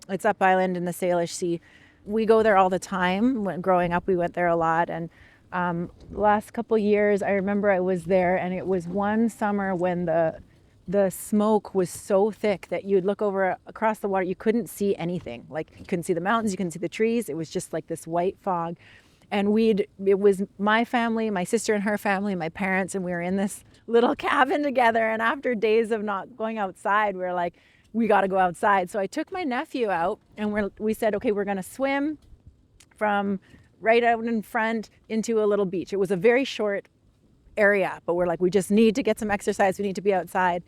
it's up island in the Salish Sea. We go there all the time. When growing up, we went there a lot, and Last couple years, I remember I was there, and it was one summer when the smoke was so thick that you'd look over across the water, you couldn't see anything. Like, you couldn't see the mountains, you couldn't see the trees. It was just like this white fog. And it was my family, my sister and her family, my parents, and we were in this little cabin together. And after days of not going outside, we were like, we got to go outside. So I took my nephew out, and we said, okay, we're going to swim from right out in front into a little beach. It was a very short area, but we're like, we just need to get some exercise. We need to be outside.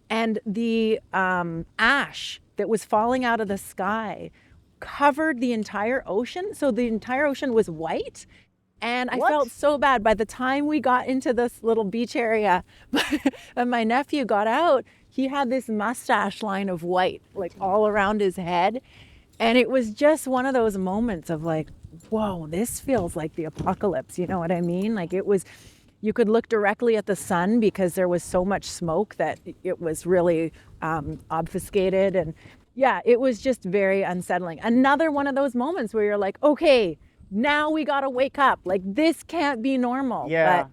And the ash that was falling out of the sky covered the entire ocean. So the entire ocean was white. And I felt so bad. By the time we got into this little beach area and my nephew got out, he had this mustache line of white, like all around his head. And it was just one of those moments of like, whoa, this feels like the apocalypse. You know what I mean? Like, it was, you could look directly at the sun because there was so much smoke that it was really obfuscated. And yeah, it was just very unsettling. Another one of those moments where you're like, okay, now we got to wake up. Like, this can't be normal. Yeah.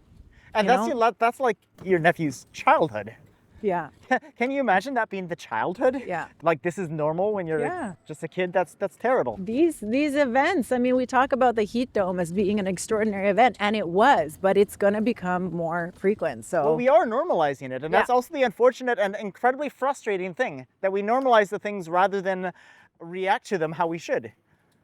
But, and that's like your nephew's childhood. Yeah. Can you imagine that being the childhood? Yeah. Like, this is normal when you're just a kid? That's terrible. These events, I mean, we talk about the heat dome as being an extraordinary event, and it was, but it's going to become more frequent. So well, we are normalizing it, and that's also the unfortunate and incredibly frustrating thing, that we normalize the things rather than react to them how we should.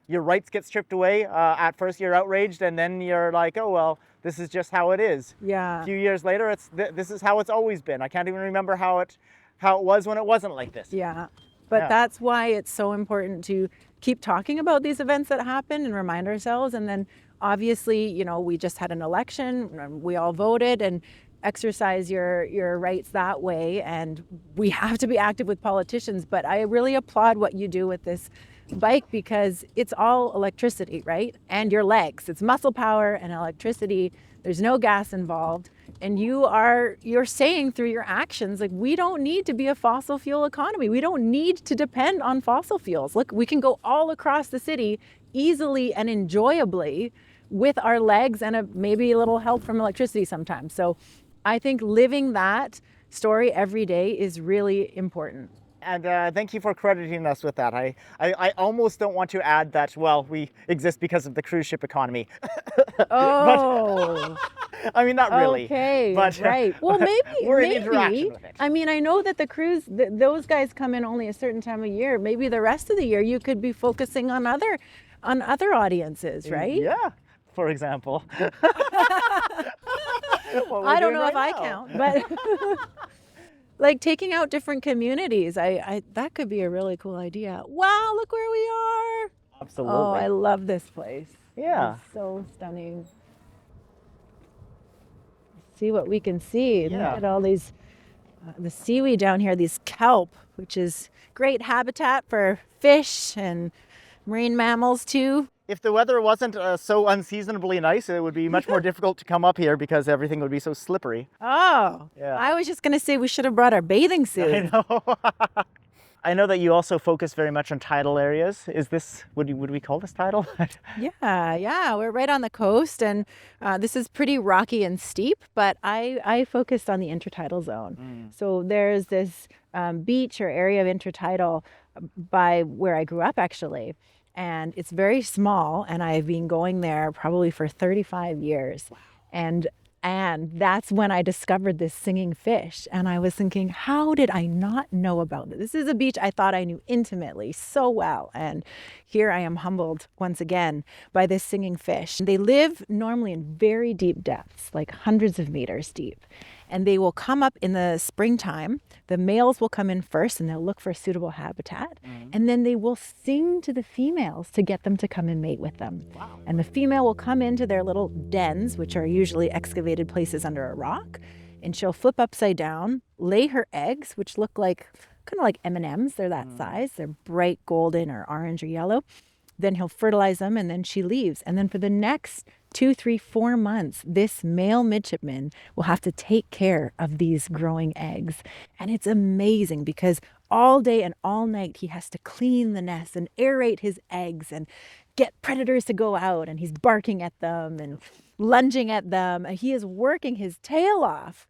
Your rights get stripped away. At first you're outraged, and then you're like, oh, well, this is just how it is. Yeah. A few years later, this is how it's always been. I can't even remember how it was when it wasn't like this. Yeah. But that's why it's so important to keep talking about these events that happen and remind ourselves. And then obviously, you know, we just had an election, we all voted, and exercise your rights that way. And we have to be active with politicians. But I really applaud what you do with this bike, because it's all electricity, right? And your legs. It's muscle power and electricity. There's no gas involved. And you're saying through your actions, like, we don't need to be a fossil fuel economy. We don't need to depend on fossil fuels. Look, we can go all across the city easily and enjoyably with our legs and maybe a little help from electricity sometimes. So I think living that story every day is really important. And thank you for crediting us with that. I almost don't want to add that, well, we exist because of the cruise ship economy. Oh. I mean, not really. Okay, but, right. Well, maybe. We're in interaction with it. I mean, I know that the cruise, those guys come in only a certain time of year. Maybe the rest of the year you could be focusing on other audiences, right? Yeah, for example. I don't know if I count, but... like taking out different communities, I that could be a really cool idea. Wow, look where we are. Absolutely. Oh, I love this place. Yeah. It's so stunning. See what we can see. Yeah. Look at all these, the seaweed down here, these kelp, which is great habitat for fish and marine mammals too. If the weather wasn't so unseasonably nice, it would be much more difficult to come up here because everything would be so slippery. Oh, yeah. I was just going to say we should have brought our bathing suit. I know. I know that you also focus very much on tidal areas. Is this, would we call this tidal? Yeah, we're right on the coast, and this is pretty rocky and steep, but I focused on the intertidal zone. So there's this beach or area of intertidal by where I grew up, actually. And it's very small, and I've been going there probably for 35 years. Wow. And that's when I discovered this singing fish. And I was thinking, how did I not know about this? This is a beach I thought I knew intimately so well. And here I am humbled once again by this singing fish. They live normally in very deep depths, like hundreds of meters deep. And they will come up in the springtime. The males will come in first and they'll look for a suitable habitat. And then they will sing to the females to get them to come and mate with them. Wow. And the female will come into their little dens, which are usually excavated places under a rock. And she'll flip upside down, lay her eggs, which look like kind of like M&Ms. They're that size. They're bright golden or orange or yellow. Then he'll fertilize them, and then she leaves. And then for the next 2, 3, 4 months, this male midshipman will have to take care of these growing eggs. And it's amazing because all day and all night he has to clean the nest and aerate his eggs and get predators to go out, and he's barking at them and lunging at them. And he is working his tail off.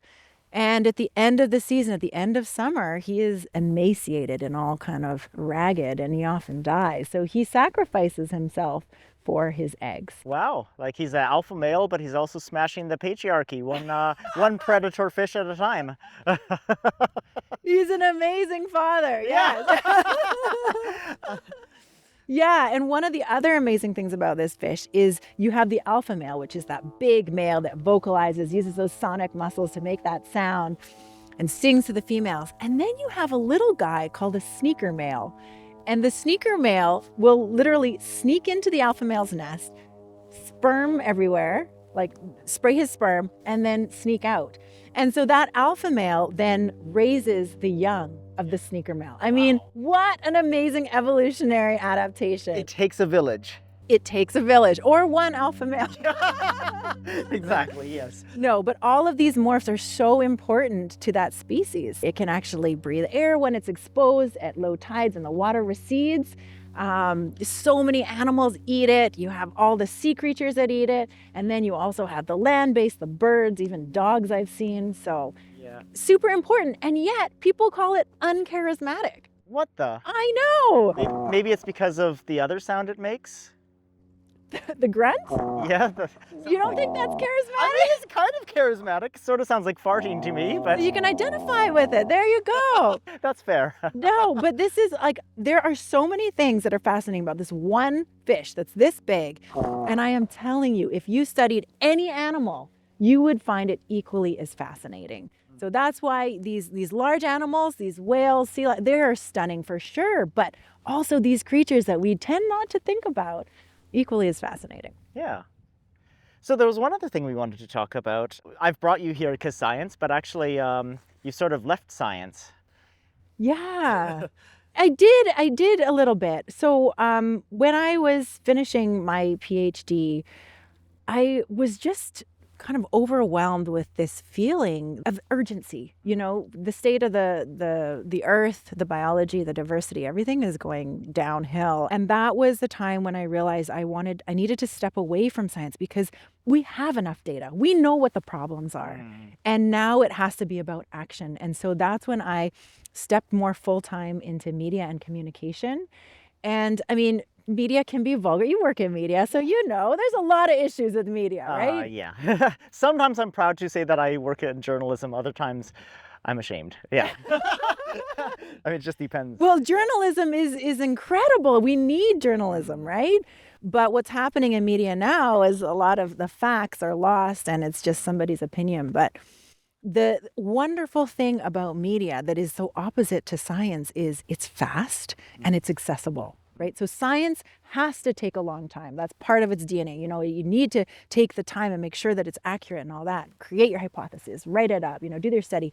And at the end of the season, at the end of summer, he is emaciated and all kind of ragged, and he often dies. So he sacrifices himself for his eggs. Wow, like he's an alpha male, but he's also smashing the patriarchy, one predator fish at a time. He's an amazing father. Yes. Yeah, and one of the other amazing things about this fish is you have the alpha male, which is that big male that vocalizes, uses those sonic muscles to make that sound and sings to the females. And then you have a little guy called a sneaker male. And the sneaker male will literally sneak into the alpha male's nest, sperm everywhere, like spray his sperm, and then sneak out. And so that alpha male then raises the young of the sneaker male. I mean, what an amazing evolutionary adaptation. It takes a village. It takes a village, or one alpha male. Exactly, yes. No, but all of these morphs are so important to that species. It can actually breathe air when it's exposed at low tides and the water recedes. So many animals eat it. You have all the sea creatures that eat it. And then you also have the land-based, the birds, even dogs I've seen. So Yeah. super important. And yet people call it uncharismatic. What the? I know. Maybe it's because of the other sound it makes? The grunts? Yeah. You don't think that's charismatic? I mean, it's kind of charismatic. Sort of sounds like farting to me, but You can identify with it. There you go. that's fair. No, but this is like, there are so many things that are fascinating about this one fish that's this big. And I am telling you, if you studied any animal, you would find it equally as fascinating. So that's why these large animals, these whales, sea lions, they're stunning for sure. But also these creatures that we tend not to think about, equally as fascinating. Yeah. So there was one other thing we wanted to talk about. I've brought you here because science, but actually you sort of left science. Yeah, I did a little bit. So when I was finishing my PhD, I was just kind of overwhelmed with this feeling of urgency. You know, the state of the earth, the biology, the diversity, everything is going downhill. And that was the time when I realized I needed to step away from science because we have enough data. We know what the problems are. And now it has to be about action. And so that's when I stepped more full-time into media and communication. And I mean, media can be vulgar. You work in media, so you know there's a lot of issues with media, right? Yeah. Sometimes I'm proud to say that I work in journalism. Other times I'm ashamed. Yeah. I mean, it just depends. Well, journalism is incredible. We need journalism, right? But what's happening in media now is a lot of the facts are lost and it's just somebody's opinion. But the wonderful thing about media that is so opposite to science is it's fast and it's accessible. Right? So science has to take a long time. That's part of its DNA. You know, you need to take the time and make sure that it's accurate and all that. Create your hypothesis, write it up, do their study.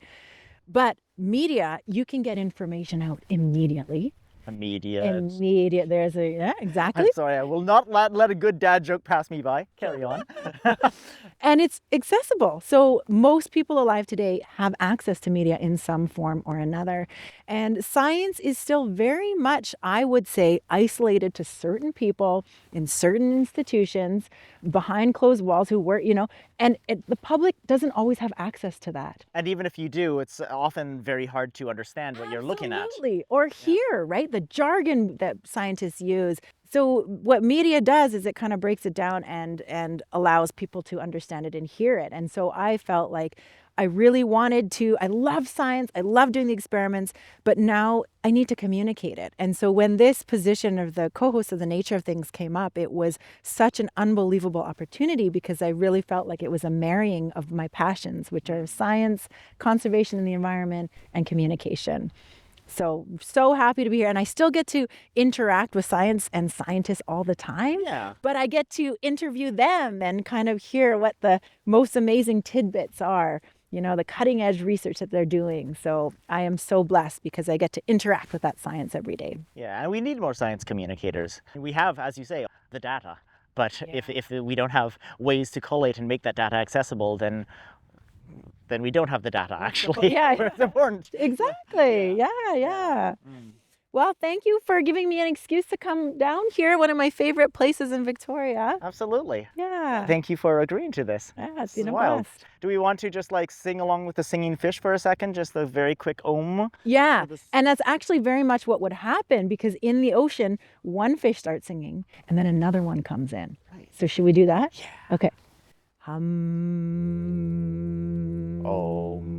But media, you can get information out immediately. Immediate. Yeah, exactly. I'm sorry, I will not let a good dad joke pass me by. Carry on. And it's accessible. So most people alive today have access to media in some form or another. And science is still very much, I would say, isolated to certain people in certain institutions behind closed walls who work, and the public doesn't always have access to that. And even if you do, it's often very hard to understand what you're looking at. Absolutely. Or hear, right? The jargon that scientists use. So what media does is it kind of breaks it down and allows people to understand it and hear it. And so I felt like I really wanted to, I love science, I love doing the experiments, but now I need to communicate it. And so when this position of the co-host of The Nature of Things came up, it was such an unbelievable opportunity because I really felt like it was a marrying of my passions, which are science, conservation in the environment, and communication. So happy to be here. And I still get to interact with science and scientists all the time. Yeah. But I get to interview them and kind of hear what the most amazing tidbits are, the cutting edge research that they're doing. So I am so blessed because I get to interact with that science every day. Yeah, and we need more science communicators. We have, as you say, the data. But if we don't have ways to collate and make that data accessible, then we don't have the data, actually. Yeah. It's important. Exactly. Yeah. Well, thank you for giving me an excuse to come down here, one of my favorite places in Victoria. Absolutely. Yeah. Thank you for agreeing to this. Yeah, it's This is been a wild. blast. Do we want to just like sing along with the singing fish for a second? Just a very quick om? Yeah, For this- and that's actually very much what would happen, because in the ocean, one fish starts singing and then another one comes in. Right. So should we do that? Yeah. Okay. Hum. Om.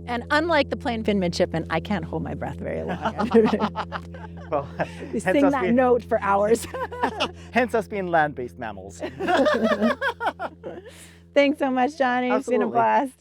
And unlike the plain-fin midshipman, I can't hold my breath very long. Well, They hence sing us that being- note for hours. hence us being land-based mammals. Thanks so much, Johnny. It's been a Absolutely. blast.